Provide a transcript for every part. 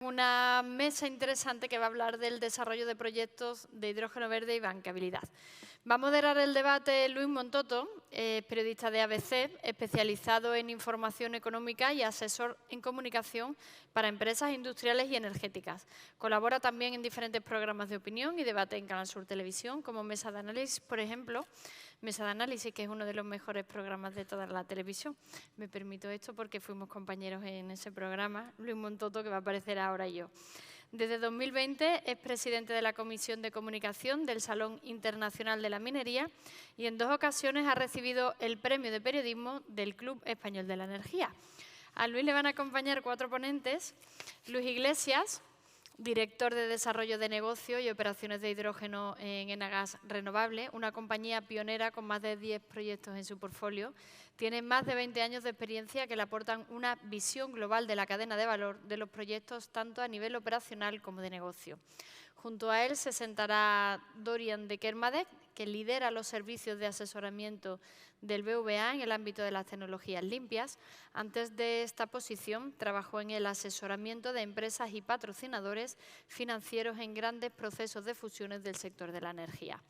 una mesa interesante que va a hablar del desarrollo de proyectos de hidrógeno verde y bancabilidad. Va a moderar el debate Luis Montoto, periodista de ABC, especializado en información económica y asesor en comunicación para empresas industriales y energéticas. Colabora también en diferentes programas de opinión y debate en Canal Sur Televisión, como Mesa de Análisis, por ejemplo. Mesa de Análisis, que es uno de los mejores programas de toda la televisión. Me permito esto porque fuimos compañeros en ese programa, Luis Montoto, que va a aparecer ahora y yo. Desde 2020 es presidente de la Comisión de Comunicación del Salón Internacional de la Minería y en 2 ocasiones ha recibido el Premio de Periodismo del Club Español de la Energía. A Luis le van a acompañar 4 ponentes. Luis Iglesias, director de Desarrollo de Negocio y Operaciones de Hidrógeno en Enagas Renovable, una compañía pionera con más de 10 proyectos en su portfolio. Tiene más de 20 años de experiencia que le aportan una visión global de la cadena de valor de los proyectos, tanto a nivel operacional como de negocio. Junto a él se sentará Dorian de Kermadec, que lidera los servicios de asesoramiento del BVA en el ámbito de las tecnologías limpias. Antes de esta posición, trabajó en el asesoramiento de empresas y patrocinadores financieros en grandes procesos de fusiones del sector de la energía.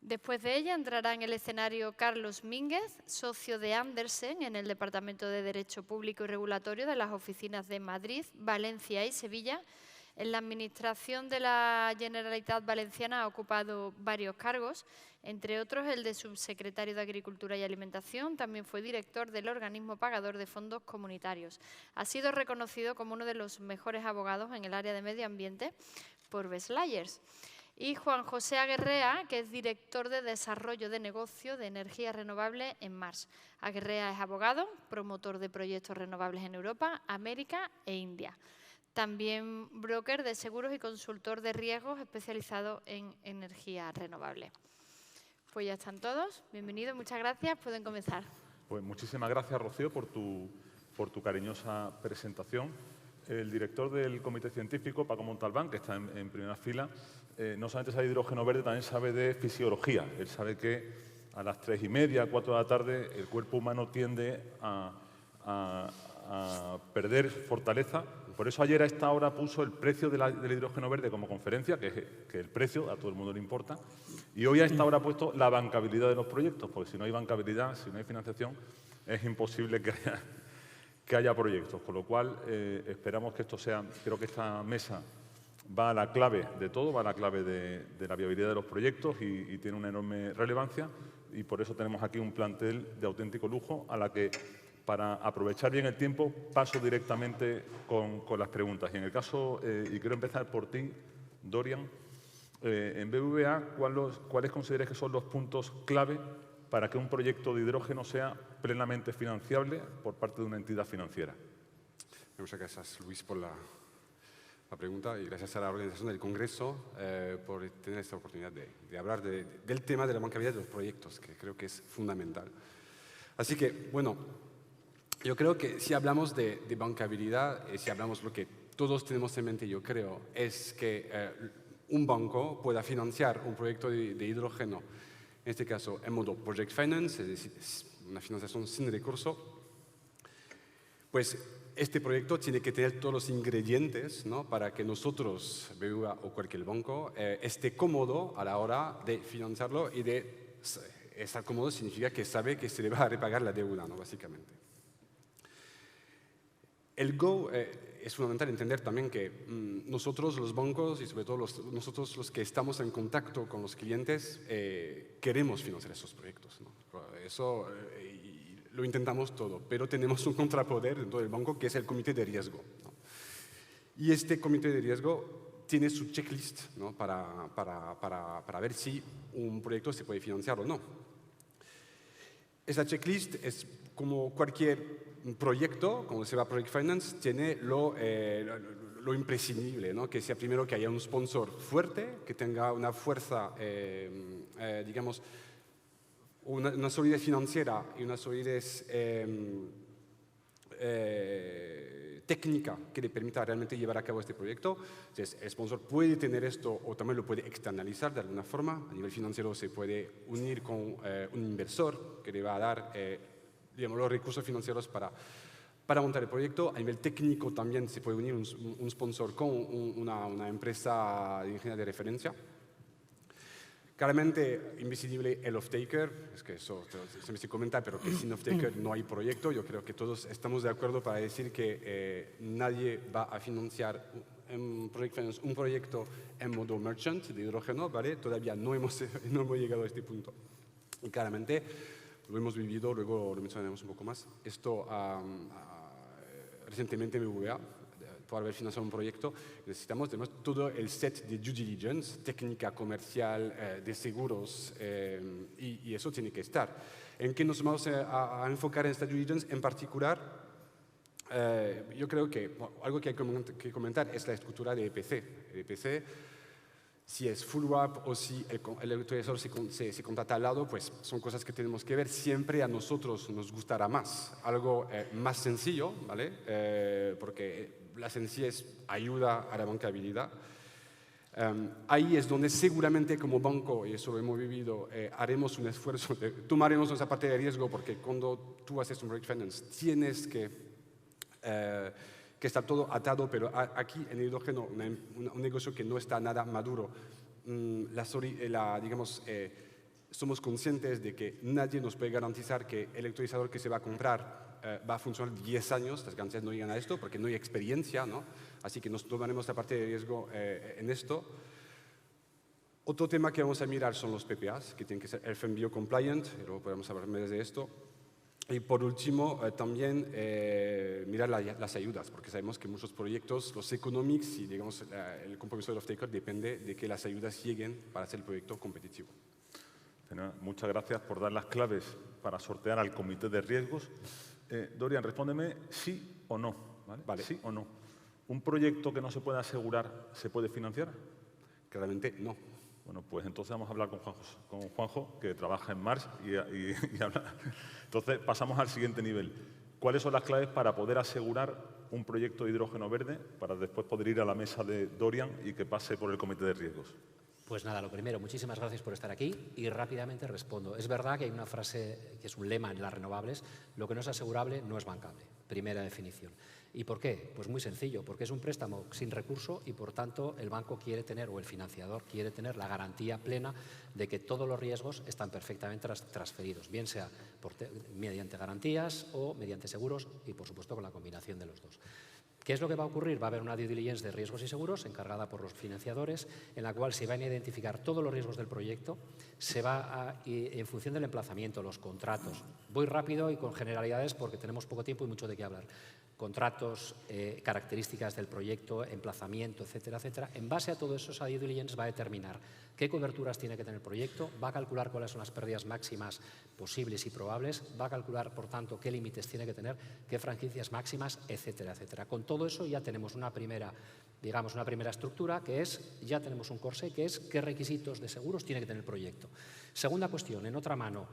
Después de ella entrará en el escenario Carlos Mínguez, socio de Andersen en el Departamento de Derecho Público y Regulatorio de las oficinas de Madrid, Valencia y Sevilla. En la Administración de la Generalitat Valenciana ha ocupado varios cargos, entre otros el de subsecretario de Agricultura y Alimentación. También fue director del organismo pagador de fondos comunitarios. Ha sido reconocido como uno de los mejores abogados en el área de medio ambiente por Best Lawyers. Y Juan José Aguerrea, que es director de Desarrollo de Negocio de Energía Renovable en Mars. Aguerrea es abogado, promotor de proyectos renovables en Europa, América e India. También broker de seguros y consultor de riesgos especializado en energía renovable. Pues ya están todos. Bienvenidos, muchas gracias. Pueden comenzar. Pues muchísimas gracias, Rocío, por tu cariñosa presentación. El director del Comité Científico, Paco Montalbán, que está en primera fila, no solamente sabe de hidrógeno verde, también sabe de fisiología. Él sabe que a las 3:30, 4 de la tarde, el cuerpo humano tiende a perder fortaleza. Por eso ayer a esta hora puso el precio del hidrógeno verde como conferencia, que el precio a todo el mundo le importa. Y hoy a esta hora ha puesto la bancabilidad de los proyectos, porque si no hay bancabilidad, si no hay financiación, es imposible que haya proyectos. Con lo cual, esperamos que esto sea, creo que esta mesa va a la clave de todo, va a la clave de la viabilidad de los proyectos y tiene una enorme relevancia. Y por eso tenemos aquí un plantel de auténtico lujo a la que, para aprovechar bien el tiempo, paso directamente con las preguntas. Y en el caso, y quiero empezar por ti, Dorian, en BBVA, ¿cuáles consideras que son los puntos clave para que un proyecto de hidrógeno sea plenamente financiable por parte de una entidad financiera? Muchas gracias, Luis, por la pregunta y gracias a la organización del Congreso por tener esta oportunidad de hablar del tema de la bancabilidad de los proyectos, que creo que es fundamental. Así que, bueno, yo creo que si hablamos de bancabilidad, si hablamos lo que todos tenemos en mente, yo creo, es que un banco pueda financiar un proyecto de hidrógeno, en este caso en modo project finance, es decir, es una financiación sin recurso, pues este proyecto tiene que tener todos los ingredientes, ¿no?, para que nosotros, BBVA o cualquier banco, esté cómodo a la hora de financiarlo y de estar cómodo significa que sabe que se le va a repagar la deuda, ¿no?, básicamente. El Go es fundamental entender también que nosotros, los bancos, y sobre todo nosotros los que estamos en contacto con los clientes, queremos financiar esos proyectos, ¿no? Eso lo intentamos todo, pero tenemos un contrapoder dentro del banco que es el comité de riesgo, ¿no? Y este comité de riesgo tiene su checklist, ¿no?, para ver si un proyecto se puede financiar o no. Esa checklist es como cualquier proyecto, cuando se va a Project Finance, tiene lo imprescindible, ¿no?, que sea primero que haya un sponsor fuerte, que tenga una fuerza, digamos, una solidez financiera y una solidez técnica que le permita realmente llevar a cabo este proyecto. Entonces, el sponsor puede tener esto o también lo puede externalizar de alguna forma. A nivel financiero se puede unir con un inversor que le va a dar digamos, los recursos financieros Para montar el proyecto, a nivel técnico también se puede unir un sponsor con una empresa de ingeniería de referencia. Claramente, imprescindible el off-taker, es que eso siempre se comenta, pero que sin off-taker no hay proyecto. Yo creo que todos estamos de acuerdo para decir que nadie va a financiar un proyecto en modo merchant de hidrógeno, ¿vale? Todavía no hemos llegado a este punto. Y claramente, lo hemos vivido, luego lo mencionaremos un poco más. Esto recientemente en BBVA, por haber financiado un proyecto, necesitamos todo el set de due diligence, técnica comercial, de seguros, y eso tiene que estar. ¿En qué nos vamos a enfocar en esta due diligence en particular? Yo creo que algo que hay que comentar es la estructura de EPC. El EPC, si es full wrap o si el electrolizador se contrata al lado, pues son cosas que tenemos que ver. Siempre a nosotros nos gustará más, algo más sencillo, ¿vale? Porque la sencillez ayuda a la bancabilidad. Ahí es donde seguramente como banco, y eso lo hemos vivido, haremos un esfuerzo, tomaremos esa parte de riesgo, porque cuando tú haces un project finance tienes que está todo atado, pero aquí en el hidrógeno, un negocio que no está nada maduro, digamos, somos conscientes de que nadie nos puede garantizar que el electrolizador que se va a comprar va a funcionar 10 años, las garantías no llegan a esto porque no hay experiencia, ¿no? Así que nos tomaremos la parte de riesgo en esto. Otro tema que vamos a mirar son los PPAs, que tienen que ser FMBO compliant, y luego podemos hablar más de esto. Y por último, también mirar las ayudas, porque sabemos que muchos proyectos, los economics y digamos, el compromiso del off-taker depende de que las ayudas lleguen para hacer el proyecto competitivo. Muchas gracias por dar las claves para sortear al comité de riesgos. Dorian, respóndeme sí o no. ¿Vale? Sí o no. ¿Un proyecto que no se puede asegurar se puede financiar? Claramente no. Bueno, pues entonces vamos a hablar con Juanjo, que trabaja en Mars y habla. Entonces pasamos al siguiente nivel. ¿Cuáles son las claves para poder asegurar un proyecto de hidrógeno verde para después poder ir a la mesa de Dorian y que pase por el comité de riesgos? Pues nada, lo primero, muchísimas gracias por estar aquí y rápidamente respondo. Es verdad que hay una frase que es un lema en las renovables: lo que no es asegurable no es bancable. Primera definición. ¿Y por qué? Pues muy sencillo, porque es un préstamo sin recurso y por tanto el banco quiere tener, o el financiador quiere tener, la garantía plena de que todos los riesgos están perfectamente transferidos, bien sea mediante garantías o mediante seguros y por supuesto con la combinación de los dos. ¿Qué es lo que va a ocurrir? Va a haber una due diligence de riesgos y seguros encargada por los financiadores, en la cual se van a identificar todos los riesgos del proyecto, en función del emplazamiento, los contratos. Voy rápido y con generalidades porque tenemos poco tiempo y mucho de qué hablar. Contratos, características del proyecto, emplazamiento, etcétera, etcétera. En base a todo eso, esa due diligence va a determinar qué coberturas tiene que tener el proyecto, va a calcular cuáles son las pérdidas máximas posibles y probables, va a calcular, por tanto, qué límites tiene que tener, qué franquicias máximas, etcétera, etcétera. Con todo eso ya tenemos una primera estructura, que es, ya tenemos un corsé, que es qué requisitos de seguros tiene que tener el proyecto. Segunda cuestión, en otra mano,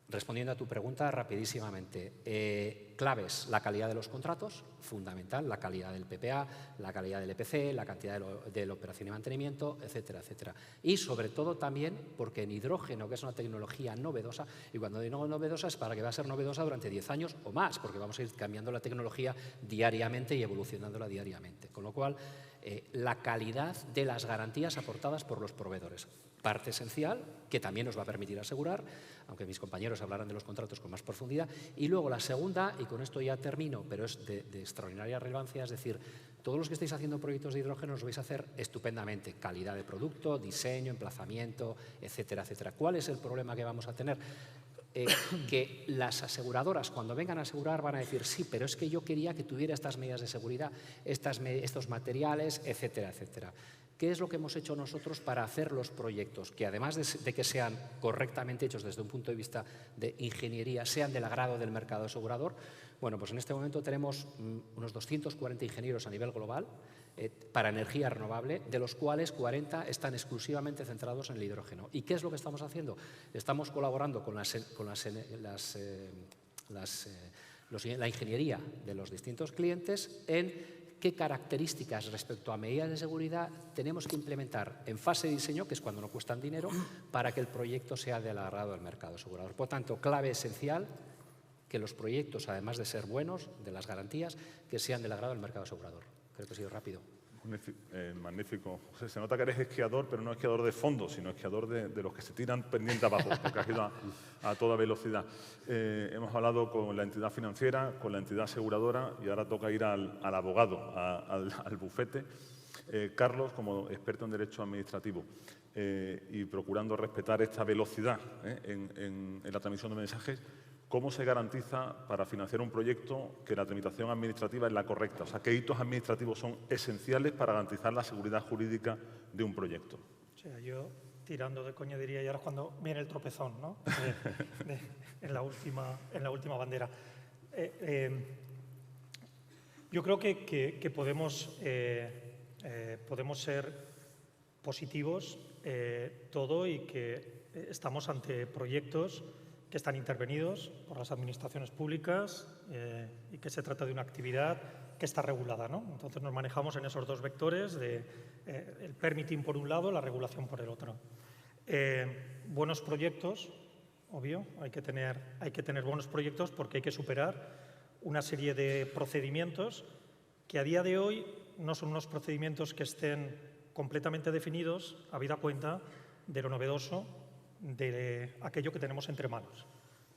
respondiendo a tu pregunta rapidísimamente, claves: la calidad de los contratos, fundamental, la calidad del PPA, la calidad del EPC, la cantidad de la operación y mantenimiento, etcétera, etcétera. Y sobre todo también porque en hidrógeno, que es una tecnología novedosa, y cuando digo novedosa es para que va a ser novedosa durante 10 años o más, porque vamos a ir cambiando la tecnología diariamente y evolucionándola diariamente. Con lo cual, la calidad de las garantías aportadas por los proveedores. Parte esencial, que también nos va a permitir asegurar, aunque mis compañeros hablarán de los contratos con más profundidad. Y luego la segunda, y con esto ya termino, pero es de extraordinaria relevancia, es decir, todos los que estáis haciendo proyectos de hidrógeno los vais a hacer estupendamente. Calidad de producto, diseño, emplazamiento, etcétera, etcétera. ¿Cuál es el problema que vamos a tener? Que las aseguradoras, cuando vengan a asegurar, van a decir: sí, pero es que yo quería que tuviera estas medidas de seguridad, estos materiales, etcétera, etcétera. ¿Qué es lo que hemos hecho nosotros para hacer los proyectos? Que además de que sean correctamente hechos desde un punto de vista de ingeniería, sean del agrado del mercado asegurador. Bueno, pues en este momento tenemos unos 240 ingenieros a nivel global para energía renovable, de los cuales 40 están exclusivamente centrados en el hidrógeno. ¿Y qué es lo que estamos haciendo? Estamos colaborando con la ingeniería de los distintos clientes en qué características respecto a medidas de seguridad tenemos que implementar en fase de diseño, que es cuando no cuestan dinero, para que el proyecto sea del agrado del mercado asegurador. Por tanto, clave esencial: que los proyectos, además de ser buenos, de las garantías, que sean del agrado del mercado asegurador. Creo que he sido rápido. Magnífico. José, se nota que eres esquiador, pero no esquiador de fondo, sino esquiador de los que se tiran pendiente abajo, porque has ido a toda velocidad. Hemos hablado con la entidad financiera, con la entidad aseguradora y ahora toca ir al abogado, al bufete. Carlos, como experto en Derecho Administrativo y procurando respetar esta velocidad en la transmisión de mensajes, ¿cómo se garantiza para financiar un proyecto que la tramitación administrativa es la correcta? O sea, ¿qué hitos administrativos son esenciales para garantizar la seguridad jurídica de un proyecto? O sea, yo tirando de coña diría, y ahora es cuando viene el tropezón, ¿no? En la última bandera. Yo creo que podemos ser positivos todo y que estamos ante proyectos que están intervenidos por las administraciones públicas y que se trata de una actividad que está regulada, ¿no? Entonces nos manejamos en esos dos vectores de el permitting por un lado, la regulación por el otro. Buenos proyectos, obvio, hay que tener buenos proyectos porque hay que superar una serie de procedimientos que a día de hoy no son unos procedimientos que estén completamente definidos, habida cuenta de lo novedoso de aquello que tenemos entre manos.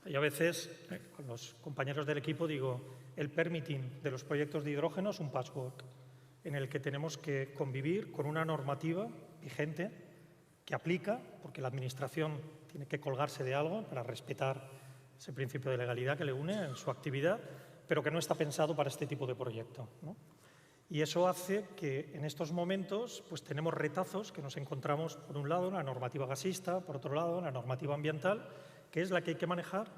Y a veces, con los compañeros del equipo, digo, el permitting de los proyectos de hidrógeno es un patchwork en el que tenemos que convivir con una normativa vigente que aplica, porque la Administración tiene que colgarse de algo para respetar ese principio de legalidad que le une en su actividad, pero que no está pensado para este tipo de proyecto, ¿no? Y eso hace que en estos momentos pues tenemos retazos que nos encontramos, por un lado, en la normativa gasista, por otro lado, en la normativa ambiental, que es la que hay que manejar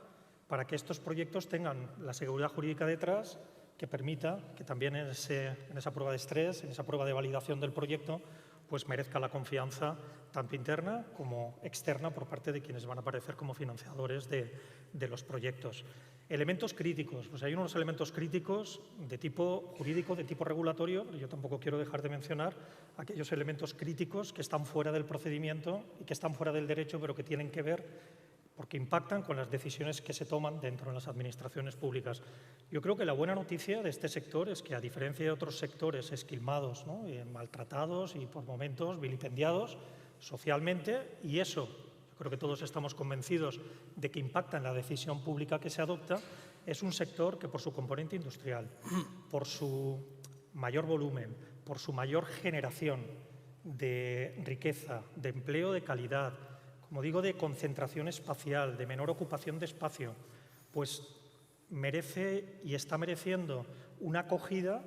para que estos proyectos tengan la seguridad jurídica detrás que permita que también en esa prueba de estrés, en esa prueba de validación del proyecto, pues merezca la confianza tanto interna como externa por parte de quienes van a aparecer como financiadores de los proyectos. Elementos críticos. Pues hay unos elementos críticos de tipo jurídico, de tipo regulatorio, pero yo tampoco quiero dejar de mencionar aquellos elementos críticos que están fuera del procedimiento y que están fuera del derecho, pero que tienen que ver porque impactan con las decisiones que se toman dentro de las administraciones públicas. Yo creo que la buena noticia de este sector es que, a diferencia de otros sectores esquilmados, ¿no?, y maltratados y por momentos vilipendiados socialmente, y eso yo creo que todos estamos convencidos de que impacta en la decisión pública que se adopta, es un sector que por su componente industrial, por su mayor volumen, por su mayor generación de riqueza, de empleo de calidad, como digo, de concentración espacial, de menor ocupación de espacio, pues merece y está mereciendo una acogida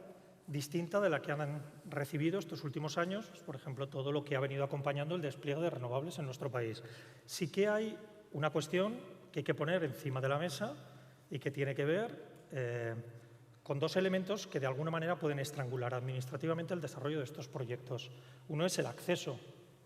distinta de la que han recibido estos últimos años, por ejemplo, todo lo que ha venido acompañando el despliegue de renovables en nuestro país. Sí que hay una cuestión que hay que poner encima de la mesa y que tiene que ver con dos elementos que de alguna manera pueden estrangular administrativamente el desarrollo de estos proyectos. Uno es el acceso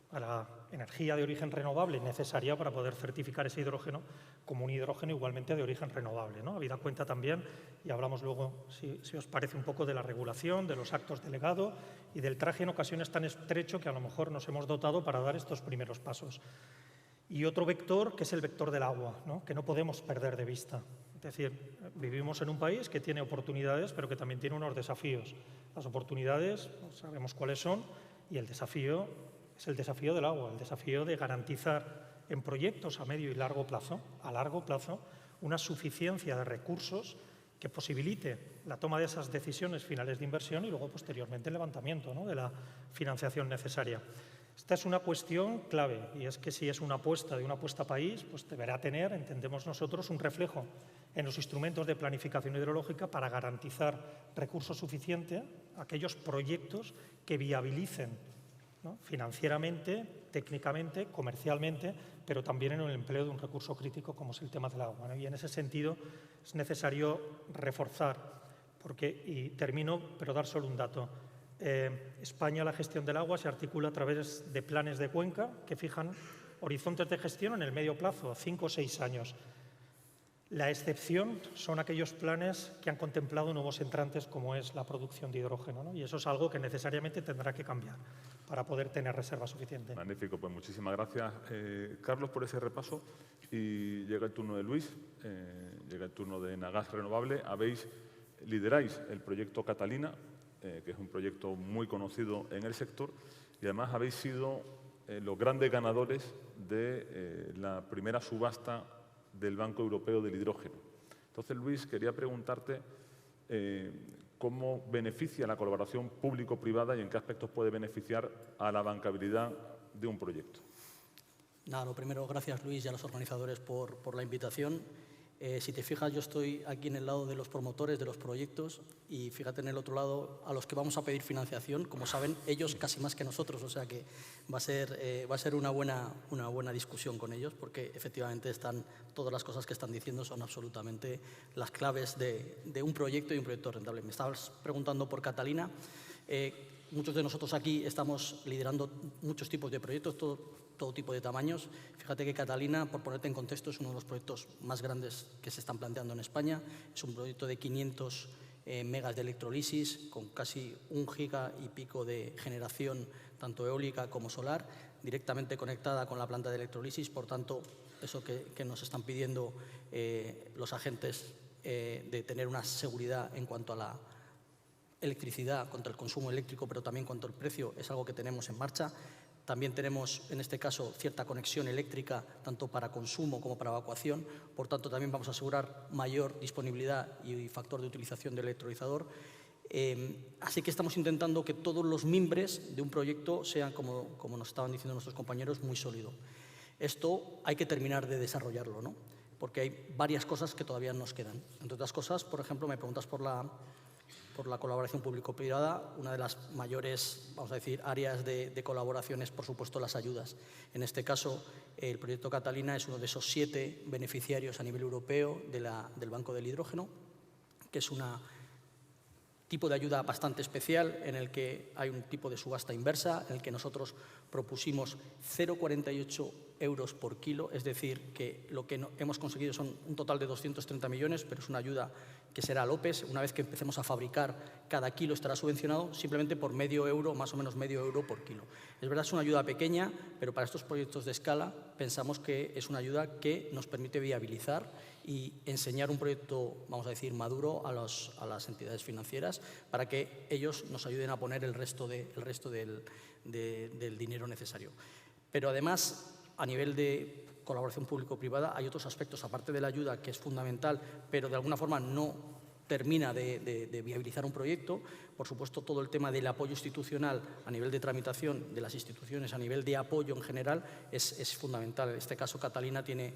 a la energía de origen renovable necesaria para poder certificar ese hidrógeno como un hidrógeno igualmente de origen renovable, ¿no? Habida cuenta también, y hablamos luego, si os parece, un poco de la regulación, de los actos delegados y del traje en ocasiones tan estrecho que a lo mejor nos hemos dotado para dar estos primeros pasos. Y otro vector, que es el vector del agua, ¿no?, que no podemos perder de vista. Es decir, vivimos en un país que tiene oportunidades, pero que también tiene unos desafíos. Las oportunidades, pues, sabemos cuáles son, y el desafío es el desafío del agua, el desafío de garantizar en proyectos a medio y a largo plazo, una suficiencia de recursos que posibilite la toma de esas decisiones finales de inversión y luego posteriormente el levantamiento, ¿no?, de la financiación necesaria. Esta es una cuestión clave, y es que si es una apuesta de una apuesta país, pues deberá tener, entendemos nosotros, un reflejo en los instrumentos de planificación hidrológica para garantizar recursos suficientes a aquellos proyectos que viabilicen, ¿no?, financieramente, técnicamente, comercialmente, pero también en el empleo de un recurso crítico como es el tema del agua, ¿no? Y en ese sentido es necesario reforzar, y termino, pero dar solo un dato. España, la gestión del agua se articula a través de planes de cuenca que fijan horizontes de gestión en el medio plazo, 5 o 6 años. La excepción son aquellos planes que han contemplado nuevos entrantes como es la producción de hidrógeno, ¿no? Y eso es algo que necesariamente tendrá que cambiar para poder tener reserva suficiente. Magnífico, pues muchísimas gracias, Carlos, por ese repaso. Y llega el turno de Luis. llega el turno de Enagas Renovable, lideráis el proyecto Catalina, que es un proyecto muy conocido en el sector, y además habéis sido los grandes ganadores de la primera subasta del Banco Europeo del Hidrógeno. Entonces, Luis, quería preguntarte cómo beneficia la colaboración público-privada y en qué aspectos puede beneficiar a la bancabilidad de un proyecto. Nada, lo primero, gracias Luis y a los organizadores por la invitación. Si te fijas, yo estoy aquí en el lado de los promotores de los proyectos y fíjate en el otro lado a los que vamos a pedir financiación. Como saben, ellos casi más que nosotros, o sea que va a ser una buena discusión con ellos porque efectivamente todas las cosas que están diciendo son absolutamente las claves de un proyecto y un proyecto rentable. Me estabas preguntando por Catalina. Muchos de nosotros aquí estamos liderando muchos tipos de proyectos, todo tipo de tamaños. Fíjate que Catalina, por ponerte en contexto, es uno de los proyectos más grandes que se están planteando en España. Es un proyecto de 500 megas de electrolisis, con casi 1 giga y pico de generación, tanto eólica como solar, directamente conectada con la planta de electrolisis. Por tanto, eso que nos están pidiendo los agentes de tener una seguridad en cuanto a la electricidad, contra el consumo eléctrico, pero también cuanto al precio, es algo que tenemos en marcha. También tenemos, en este caso, cierta conexión eléctrica, tanto para consumo como para evacuación. Por tanto, también vamos a asegurar mayor disponibilidad y factor de utilización del electrolizador. Así que estamos intentando que todos los mimbres de un proyecto sean, como nos estaban diciendo nuestros compañeros, muy sólido. Esto hay que terminar de desarrollarlo, ¿no? Porque hay varias cosas que todavía nos quedan. Entre otras cosas, por ejemplo, me preguntas por la colaboración público-privada. Una de las mayores, vamos a decir, áreas de colaboración es, por supuesto, las ayudas. En este caso, el proyecto Catalina es uno de esos 7 beneficiarios a nivel europeo del Banco del Hidrógeno, que es un tipo de ayuda bastante especial en el que hay un tipo de subasta inversa, en el que nosotros propusimos 0,48 euros por kilo, es decir, que lo que hemos conseguido son un total de 230 millones, pero es una ayuda que será al OPES. Una vez que empecemos a fabricar, cada kilo estará subvencionado simplemente por medio euro, más o menos medio euro por kilo. Es verdad, es una ayuda pequeña, pero para estos proyectos de escala pensamos que es una ayuda que nos permite viabilizar y enseñar un proyecto, vamos a decir, maduro a las entidades financieras para que ellos nos ayuden a poner el resto del dinero necesario. Pero además, a nivel de colaboración público-privada, hay otros aspectos, aparte de la ayuda, que es fundamental, pero de alguna forma no termina de viabilizar un proyecto. Por supuesto, todo el tema del apoyo institucional a nivel de tramitación de las instituciones, a nivel de apoyo en general, es fundamental. En este caso, Catalina tiene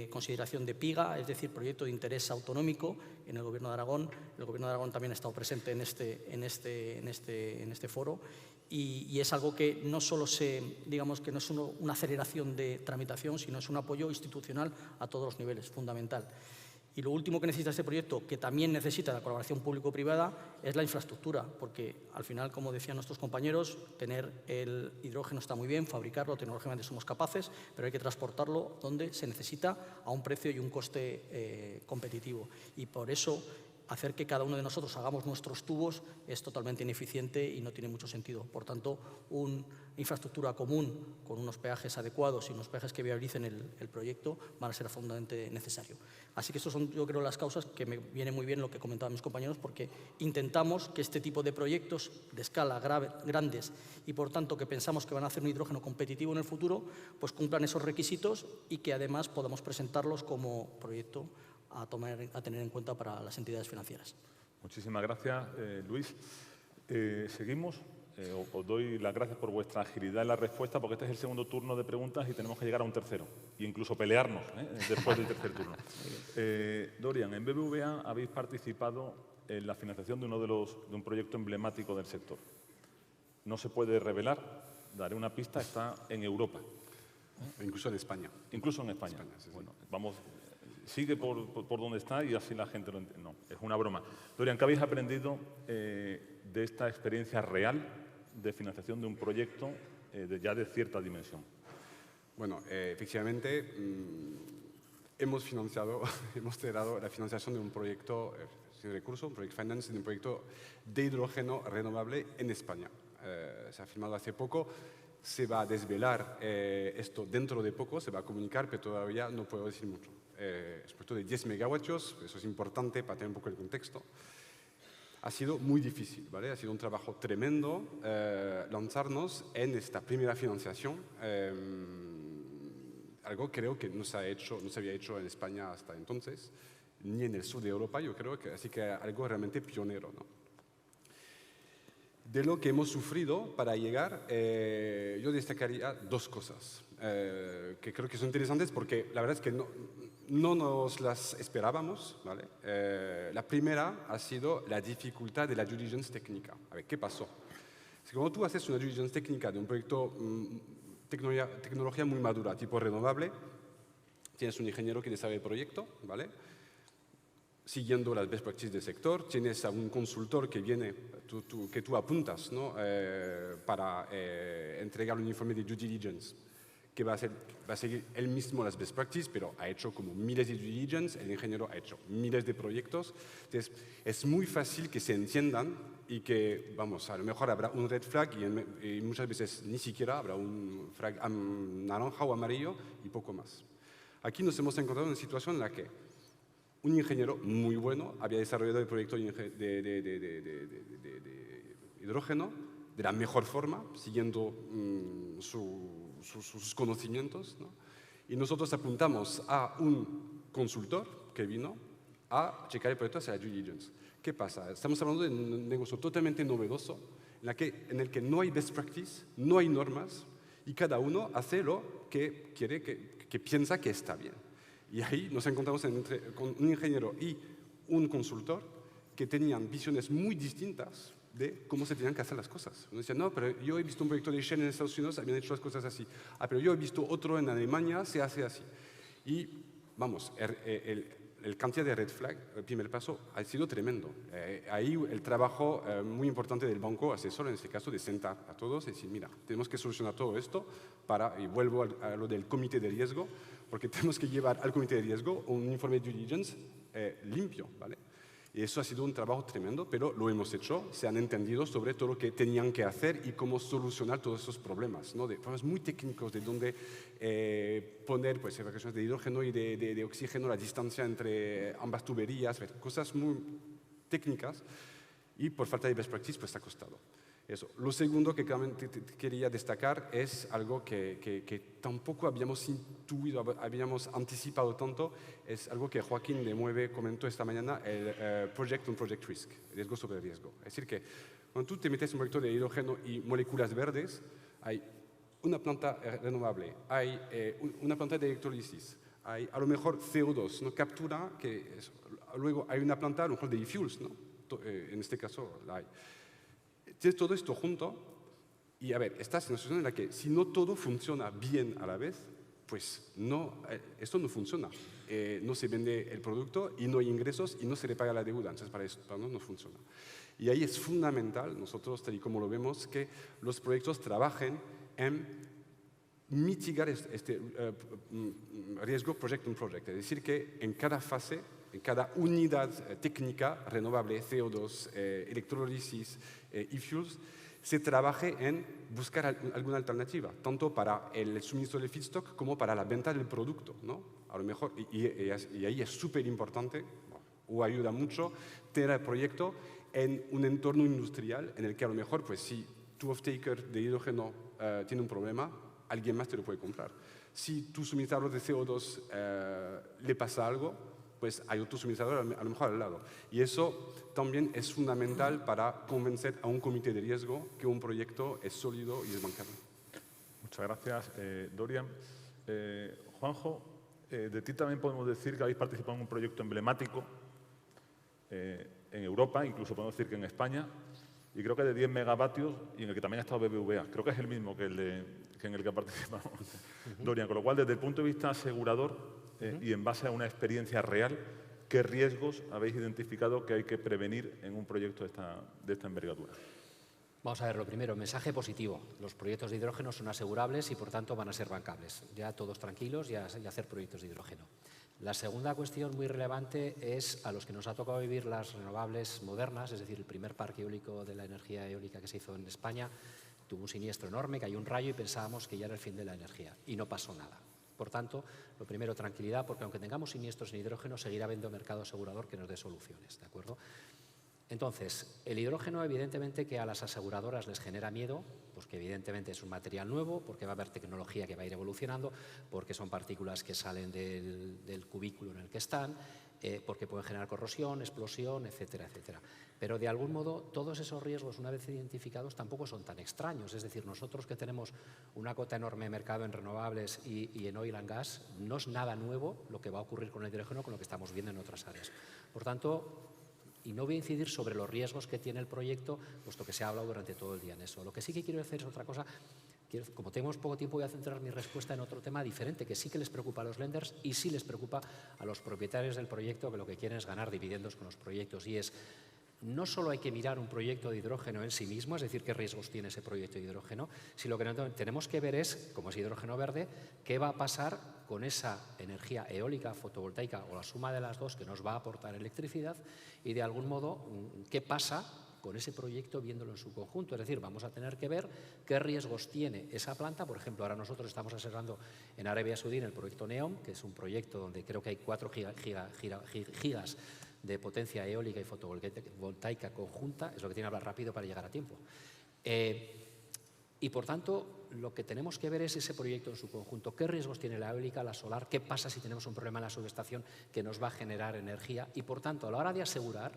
consideración de PIGA, es decir, proyecto de interés autonómico en el Gobierno de Aragón. El Gobierno de Aragón también ha estado presente en este foro. Y es algo que no solo digamos que no es una aceleración de tramitación, sino es un apoyo institucional a todos los niveles, fundamental. Y lo último que necesita este proyecto, que también necesita la colaboración público-privada, es la infraestructura, porque al final, como decían nuestros compañeros, tener el hidrógeno está muy bien, fabricarlo, tecnológicamente somos capaces, pero hay que transportarlo donde se necesita a un precio y un coste competitivo. Y por eso, hacer que cada uno de nosotros hagamos nuestros tubos es totalmente ineficiente y no tiene mucho sentido. Por tanto, una infraestructura común con unos peajes adecuados y unos peajes que viabilicen el proyecto van a ser fundamentalmente necesarios. Así que estas son, yo creo, las causas que me viene muy bien lo que comentaban mis compañeros, porque intentamos que este tipo de proyectos de escala grandes y, por tanto, que pensamos que van a hacer un hidrógeno competitivo en el futuro, pues cumplan esos requisitos y que además podamos presentarlos como proyecto a tener en cuenta para las entidades financieras. Muchísimas gracias, Luis. Seguimos. Os doy las gracias por vuestra agilidad en la respuesta, porque este es el segundo turno de preguntas y tenemos que llegar a un tercero, e incluso pelearnos después del tercer turno. Dorian, en BBVA habéis participado en la financiación de un proyecto emblemático del sector. No se puede revelar, daré una pista, está en Europa. Incluso en España. Incluso en España. Sí. Bueno, vamos, sigue por donde está y así la gente lo entiende. No, es una broma. Dorian, ¿qué habéis aprendido de esta experiencia real de financiación de un proyecto ya de cierta dimensión? Bueno, efectivamente, hemos cerrado la financiación de un proyecto sin recursos, un project finance, de un proyecto de hidrógeno renovable en España. Se ha firmado hace poco, se va a desvelar esto dentro de poco, se va a comunicar, pero todavía no puedo decir mucho. es un proyecto de 10 megavatios, eso es importante para tener un poco el contexto. Ha sido muy difícil, ¿vale? Ha sido un trabajo tremendo lanzarnos en esta primera financiación, algo creo que no se había hecho en España hasta entonces, ni en el sur de Europa, yo creo, así que algo realmente pionero, ¿no? De lo que hemos sufrido para llegar, yo destacaría dos cosas que creo que son interesantes porque la verdad es que no nos las esperábamos, ¿vale? La primera ha sido la dificultad de la due diligence técnica. A ver, ¿qué pasó? Es que cuando tú haces una due diligence técnica de un proyecto, tecnología muy madura, tipo renovable, tienes un ingeniero que sabe el proyecto, ¿vale? Siguiendo las best practices del sector, tienes a un consultor que viene, que tú apuntas, ¿no? Para entregar un informe de due diligence, que va a seguir él mismo las best practices, pero ha hecho como miles de due diligence, el ingeniero ha hecho miles de proyectos. Entonces, es muy fácil que se entiendan y que, vamos, a lo mejor habrá un red flag y muchas veces ni siquiera habrá un flag naranja o amarillo y poco más. Aquí nos hemos encontrado en una situación en la que un ingeniero muy bueno había desarrollado el proyecto de hidrógeno de la mejor forma, siguiendo sus conocimientos, ¿no? Y nosotros apuntamos a un consultor que vino a checar el proyecto hacia la due diligence. ¿Qué pasa? Estamos hablando de un negocio totalmente novedoso en el que no hay best practice, no hay normas y cada uno hace lo que quiere, que piensa que está bien. Y ahí nos encontramos con un ingeniero y un consultor que tenían visiones muy distintas de cómo se tenían que hacer las cosas. Uno decía, no, pero yo he visto un proyecto de Shell en Estados Unidos, habían hecho las cosas así. Ah, pero yo he visto otro en Alemania, se hace así. Y, vamos, el cantidad de red flag, el primer paso, ha sido tremendo. Ahí el trabajo muy importante del banco asesor, en este caso, de sentar a todos y decir, mira, tenemos que solucionar todo esto y vuelvo a lo del comité de riesgo, porque tenemos que llevar al comité de riesgo un informe de due diligence limpio, ¿vale? Y eso ha sido un trabajo tremendo, pero lo hemos hecho, se han entendido sobre todo lo que tenían que hacer y cómo solucionar todos esos problemas, ¿no? De problemas muy técnicos, de dónde poner pues, evacuaciones de hidrógeno y de oxígeno, la distancia entre ambas tuberías, cosas muy técnicas, y por falta de best practice pues ha costado. Eso. Lo segundo que quería destacar es algo que tampoco habíamos intuido, habíamos anticipado tanto, es algo que Joaquín de Mueve comentó esta mañana, el project on project risk, riesgo sobre riesgo. Es decir, que cuando tú te metes en un proyecto de hidrógeno y moléculas verdes, hay una planta renovable, hay una planta de electrólisis, hay a lo mejor CO2, ¿no? Captura, luego hay una planta a lo mejor de e-fuels, ¿no? En este caso la hay. Tienes todo esto junto y, a ver, estás en una situación en la que si no todo funciona bien a la vez, pues esto no funciona. No se vende el producto y no hay ingresos y no se le paga la deuda. Entonces, para nosotros no funciona. Y ahí es fundamental, nosotros, tal y como lo vemos, que los proyectos trabajen en mitigar este riesgo project on project. Es decir, que en cada fase, en cada unidad técnica renovable, CO2, electrólisis, e-fuels, se trabaje en buscar alguna alternativa, tanto para el suministro del feedstock como para la venta del producto, ¿no? A lo mejor, y ahí es súper importante, o ayuda mucho, tener el proyecto en un entorno industrial en el que a lo mejor, pues si tu off-taker de hidrógeno tiene un problema, alguien más te lo puede comprar. Si tu suministrador de CO2 le pasa algo, pues hay otro suministrador a lo mejor al lado. Y eso también es fundamental para convencer a un comité de riesgo que un proyecto es sólido y es bancable. Muchas gracias, Dorian. Juanjo, de ti también podemos decir que habéis participado en un proyecto emblemático en Europa, incluso podemos decir que en España, y creo que de 10 megavatios y en el que también ha estado BBVA. Creo que es el mismo que en el que ha participado Dorian. Con lo cual, desde el punto de vista asegurador, y en base a una experiencia real, ¿qué riesgos habéis identificado que hay que prevenir en un proyecto de esta envergadura? Vamos a ver, lo primero, mensaje positivo. Los proyectos de hidrógeno son asegurables y, por tanto, van a ser bancables. Ya todos tranquilos y hacer proyectos de hidrógeno. La segunda cuestión muy relevante es a los que nos ha tocado vivir las renovables modernas, es decir, el primer parque eólico de la energía eólica que se hizo en España tuvo un siniestro enorme, cayó un rayo y pensábamos que ya era el fin de la energía. Y no pasó nada. Por tanto, lo primero, tranquilidad, porque aunque tengamos siniestros en hidrógeno, seguirá habiendo mercado asegurador que nos dé soluciones, ¿de acuerdo? Entonces, el hidrógeno, evidentemente, que a las aseguradoras les genera miedo, pues que evidentemente es un material nuevo, porque va a haber tecnología que va a ir evolucionando, porque son partículas que salen del cubículo en el que están, porque pueden generar corrosión, explosión, etcétera, etcétera. Pero, de algún modo, todos esos riesgos, una vez identificados, tampoco son tan extraños. Es decir, nosotros que tenemos una cota enorme de mercado en renovables y en oil and gas, no es nada nuevo lo que va a ocurrir con el hidrógeno con lo que estamos viendo en otras áreas. Por tanto, y no voy a incidir sobre los riesgos que tiene el proyecto, puesto que se ha hablado durante todo el día en eso. Lo que sí que quiero hacer es otra cosa. Como tenemos poco tiempo, voy a centrar mi respuesta en otro tema diferente, que sí que les preocupa a los lenders y sí les preocupa a los propietarios del proyecto, que lo que quieren es ganar dividendos con los proyectos. Y es, no solo hay que mirar un proyecto de hidrógeno en sí mismo, es decir, qué riesgos tiene ese proyecto de hidrógeno, sino que tenemos que ver es, como es hidrógeno verde, qué va a pasar con esa energía eólica, fotovoltaica o la suma de las dos que nos va a aportar electricidad y, de algún modo, qué pasa con ese proyecto viéndolo en su conjunto. Es decir, vamos a tener que ver qué riesgos tiene esa planta. Por ejemplo, ahora nosotros estamos asesorando en Arabia Saudí en el proyecto NEOM, que es un proyecto donde creo que hay 4 gigas de potencia eólica y fotovoltaica conjunta. Es lo que tiene que hablar rápido para llegar a tiempo. Y, por tanto, lo que tenemos que ver es ese proyecto en su conjunto. ¿Qué riesgos tiene la eólica, la solar? ¿Qué pasa si tenemos un problema en la subestación que nos va a generar energía? Y, por tanto, a la hora de asegurar,